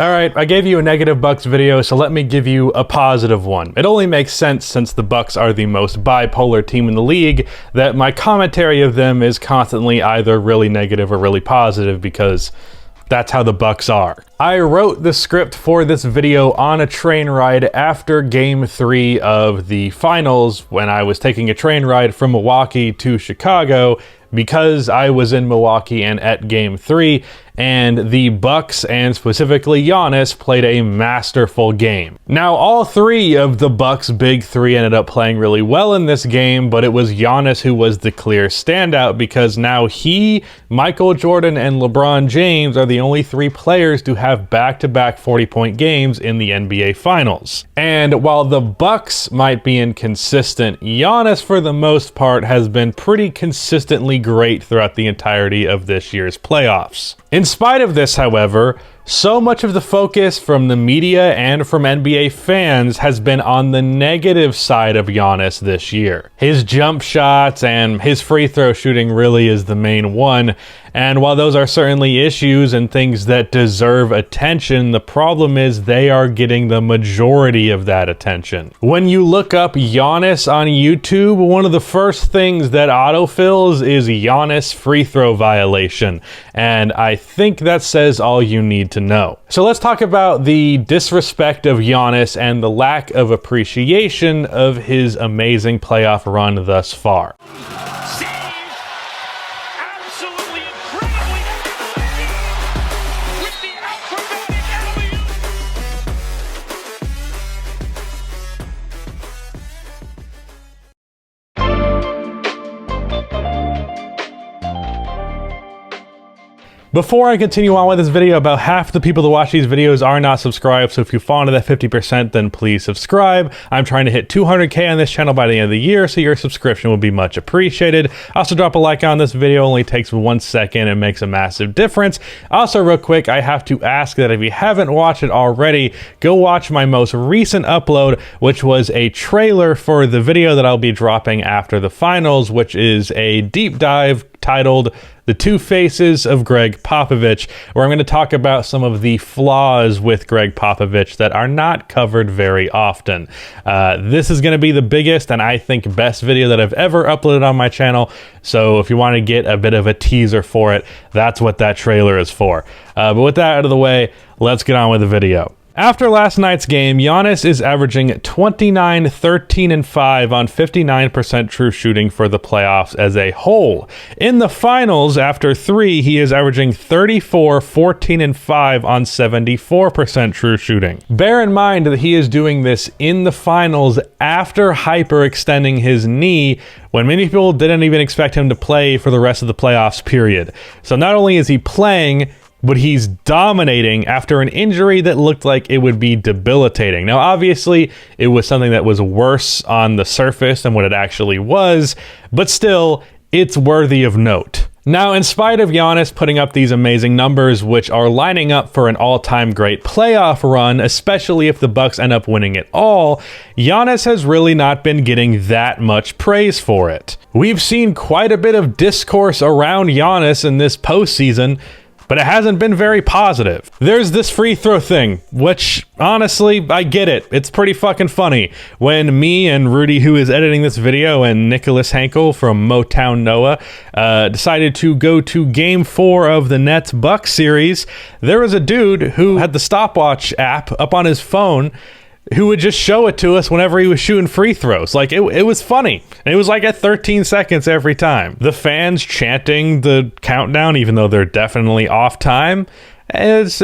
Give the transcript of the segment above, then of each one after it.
Alright, I gave you a negative Bucks video, so let me give you a positive one. It only makes sense since the Bucks are the most bipolar team in the league that my commentary of them is constantly either really negative or really positive because that's how the Bucks are. I wrote the script for this video on a train ride after Game 3 of the finals when I was taking a train ride from Milwaukee to Chicago because I was in Milwaukee and at Game 3, and the Bucks, and specifically Giannis, played a masterful game. Now, all three of the Bucks' big three ended up playing really well in this game, but it was Giannis who was the clear standout because now he, Michael Jordan, and LeBron James are the only three players to have back-to-back 40-point games in the NBA Finals. And while the Bucks might be inconsistent, Giannis, for the most part, has been pretty consistently great throughout the entirety of this year's playoffs. In spite of this, however, so much of the focus from the media and from NBA fans has been on the negative side of Giannis this year. His jump shots and his free throw shooting really is the main one. And while those are certainly issues and things that deserve attention, the problem is they are getting the majority of that attention. When you look up Giannis on YouTube, one of the first things that autofills is Giannis free throw violation. And I think that says all you need to know. So let's talk about the disrespect of Giannis and the lack of appreciation of his amazing playoff run thus far. Before I continue on with this video, about half the people that watch these videos are not subscribed, so if you fall into that 50%, then please subscribe. I'm trying to hit 200K on this channel by the end of the year, so your subscription will be much appreciated. Also, drop a like on this video, only takes 1 second and makes a massive difference. Also, real quick, I have to ask that if you haven't watched it already, go watch my most recent upload, which was a trailer for the video that I'll be dropping after the finals, which is a deep dive titled The Two Faces of Greg Popovich, where I'm going to talk about some of the flaws with Greg Popovich that are not covered very often. This is going to be the biggest and I think best video that I've ever uploaded on my channel, so if you want to get a bit of a teaser for it, that's what that trailer is for. But with that out of the way, let's get on with the video. After last night's game, Giannis is averaging 29, 13, and 5 on 59% true shooting for the playoffs as a whole. In the finals, after 3, he is averaging 34, 14, and 5 on 74% true shooting. Bear in mind that he is doing this in the finals after hyperextending his knee when many people didn't even expect him to play for the rest of the playoffs, period. So not only is he playing, but he's dominating after an injury that looked like it would be debilitating. Now, obviously, it was something that was worse on the surface than what it actually was, but still, it's worthy of note. Now, in spite of Giannis putting up these amazing numbers, which are lining up for an all-time great playoff run, especially if the Bucks end up winning it all, Giannis has really not been getting that much praise for it. We've seen quite a bit of discourse around Giannis in this postseason, but it hasn't been very positive. There's this free throw thing, which, honestly, I get it. It's pretty fucking funny. When me and Rudy, who is editing this video, and Nicholas Hankel from Motown Noah decided to go to Game 4 of the Nets-Bucks series, there was a dude who had the stopwatch app up on his phone who would just show it to us whenever he was shooting free throws. Like, it was funny. And it was like at 13 seconds every time. The fans chanting the countdown, even though they're definitely off time, it's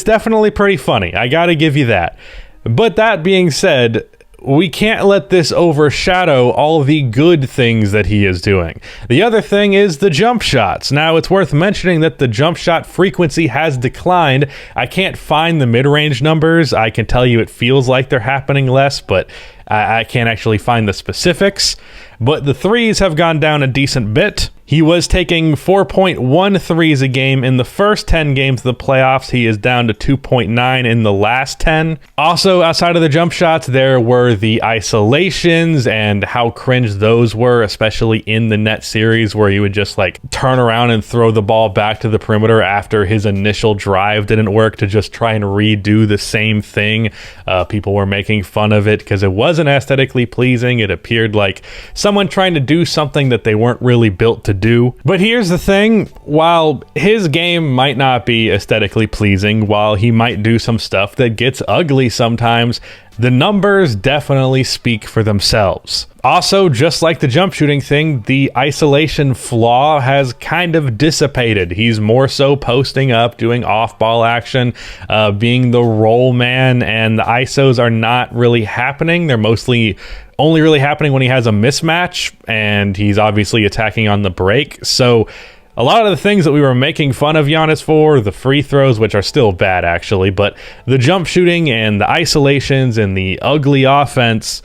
definitely pretty funny. I gotta give you that. But that being said, we can't let this overshadow all the good things that he is doing. The other thing is the jump shots. Now, it's worth mentioning that the jump shot frequency has declined. I can't find the mid-range numbers. I can tell you it feels like they're happening less, but I can't actually find the specifics. But the threes have gone down a decent bit. He was taking 4.1 threes a game in the first 10 games of the playoffs. He is down to 2.9 in the last 10. Also, outside of the jump shots, there were the isolations and how cringe those were, especially in the net series where he would just like turn around and throw the ball back to the perimeter after his initial drive didn't work to just try and redo the same thing. People were making fun of it because it wasn't aesthetically pleasing. It appeared like someone trying to do something that they weren't really built to do. But here's the thing, while his game might not be aesthetically pleasing, while he might do some stuff that gets ugly sometimes, the numbers definitely speak for themselves. Also, just like the jump shooting thing, the isolation flaw has kind of dissipated. He's more so posting up, doing off-ball action, being the roll man, and the ISOs are not really happening. They're mostly only really happening when he has a mismatch, and he's obviously attacking on the break. So a lot of the things that we were making fun of Giannis for, the free throws, which are still bad actually, but the jump shooting and the isolations and the ugly offense,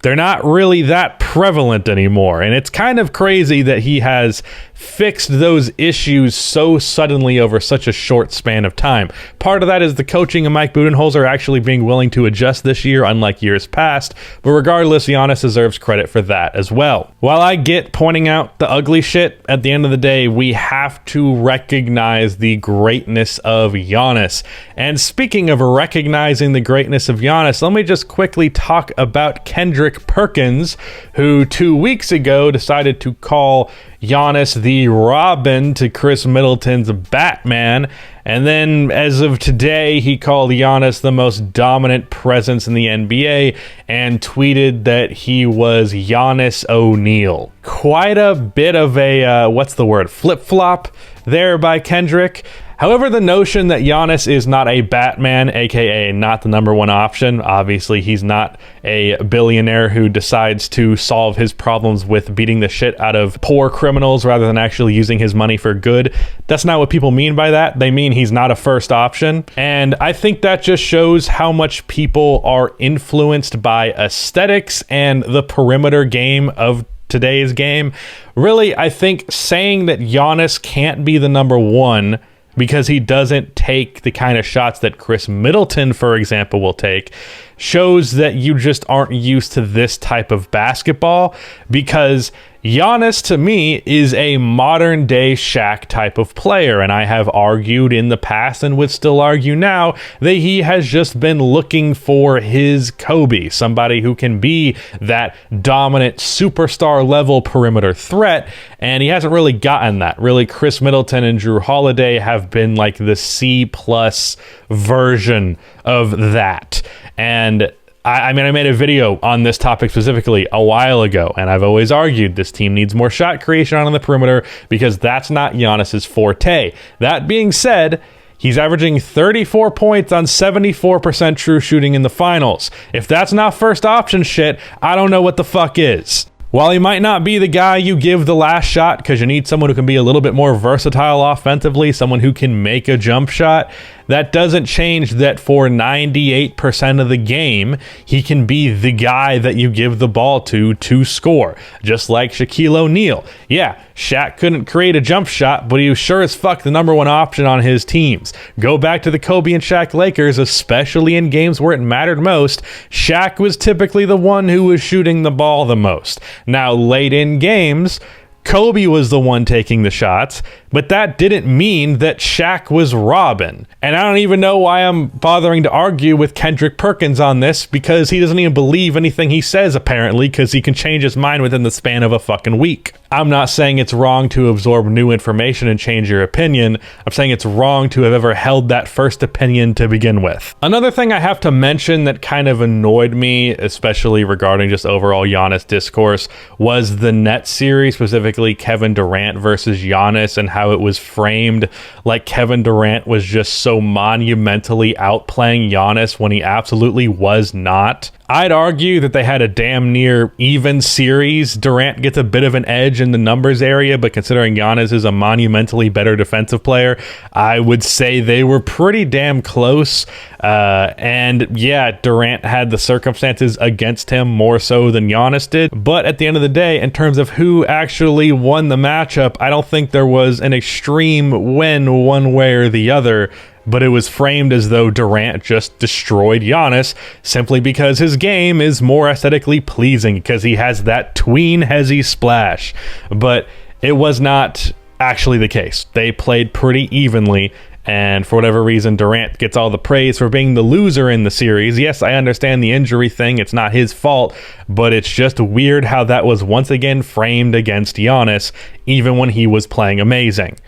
they're not really that prevalent anymore. And it's kind of crazy that he has fixed those issues so suddenly over such a short span of time. Part of that is the coaching of Mike Budenholzer actually being willing to adjust this year, unlike years past. But regardless, Giannis deserves credit for that as well. While I get pointing out the ugly shit, at the end of the day, we have to recognize the greatness of Giannis. And speaking of recognizing the greatness of Giannis, let me just quickly talk about Kendrick Perkins, who 2 weeks ago decided to call Giannis the Robin to Chris Middleton's Batman, and then as of today he called Giannis the most dominant presence in the NBA and tweeted that he was Giannis O'Neal. Quite a bit of a flip-flop there by Kendrick. However, the notion that Giannis is not a Batman, aka not the number one option, obviously he's not a billionaire who decides to solve his problems with beating the shit out of poor criminals rather than actually using his money for good. That's not what people mean by that. They mean he's not a first option. And I think that just shows how much people are influenced by aesthetics and the perimeter game of today's game. Really, I think saying that Giannis can't be the number one because he doesn't take the kind of shots that Chris Middleton, for example, will take, shows that you just aren't used to this type of basketball, because Giannis, to me, is a modern-day Shaq type of player, and I have argued in the past and would still argue now that he has just been looking for his Kobe, somebody who can be that dominant superstar-level perimeter threat, and he hasn't really gotten that. Really, Chris Middleton and Drew Holiday have been like the C-plus version of that, and I made a video on this topic specifically a while ago, and I've always argued this team needs more shot creation on the perimeter because that's not Giannis's forte. That being said, he's averaging 34 points on 74% true shooting in the finals. If that's not first option shit, I don't know what the fuck is. While he might not be the guy you give the last shot because you need someone who can be a little bit more versatile offensively, someone who can make a jump shot, that doesn't change that for 98% of the game, he can be the guy that you give the ball to score. Just like Shaquille O'Neal. Yeah, Shaq couldn't create a jump shot, but he was sure as fuck the number one option on his teams. Go back to the Kobe and Shaq Lakers, especially in games where it mattered most. Shaq was typically the one who was shooting the ball the most. Now, late in games, Kobe was the one taking the shots, but that didn't mean that Shaq was Robin. And I don't even know why I'm bothering to argue with Kendrick Perkins on this, because he doesn't even believe anything he says, apparently, because he can change his mind within the span of a fucking week. I'm not saying it's wrong to absorb new information and change your opinion. I'm saying it's wrong to have ever held that first opinion to begin with. Another thing I have to mention that kind of annoyed me, especially regarding just overall Giannis discourse, was the net series, specifically Kevin Durant versus Giannis, and how it was framed like Kevin Durant was just so monumentally outplaying Giannis when he absolutely was not. I'd argue that they had a damn near even series. Durant gets a bit of an edge in the numbers area, but considering Giannis is a monumentally better defensive player, I would say they were pretty damn close. And yeah, Durant had the circumstances against him more so than Giannis did. But at the end of the day, in terms of who actually won the matchup, I don't think there was an extreme win one way or the other. But it was framed as though Durant just destroyed Giannis simply because his game is more aesthetically pleasing because he has that tween hezzy splash. But it was not actually the case. They played pretty evenly, and for whatever reason, Durant gets all the praise for being the loser in the series. Yes, I understand the injury thing. It's not his fault, but it's just weird how that was once again framed against Giannis, even when he was playing amazing.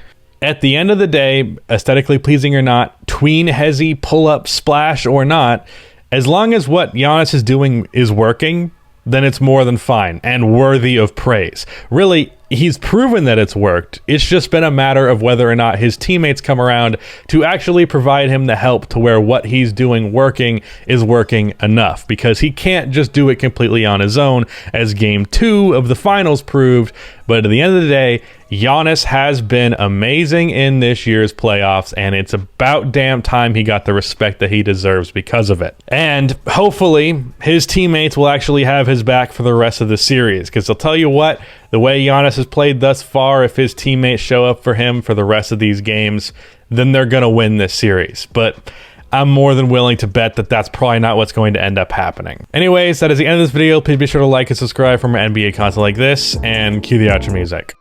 At the end of the day, aesthetically pleasing or not, tween hezzy, pull-up, splash or not, as long as what Giannis is doing is working, then it's more than fine and worthy of praise. Really, he's proven that it's worked. It's just been a matter of whether or not his teammates come around to actually provide him the help to where what he's doing is working enough, because he can't just do it completely on his own, as Game 2 of the finals proved. But at the end of the day, Giannis has been amazing in this year's playoffs, and it's about damn time he got the respect that he deserves because of it. And hopefully, his teammates will actually have his back for the rest of the series, because I'll tell you what, the way Giannis has played thus far, if his teammates show up for him for the rest of these games, then they're going to win this series. But I'm more than willing to bet that that's probably not what's going to end up happening. Anyways, that is the end of this video. Please be sure to like and subscribe for more NBA content like this, and cue the outro music.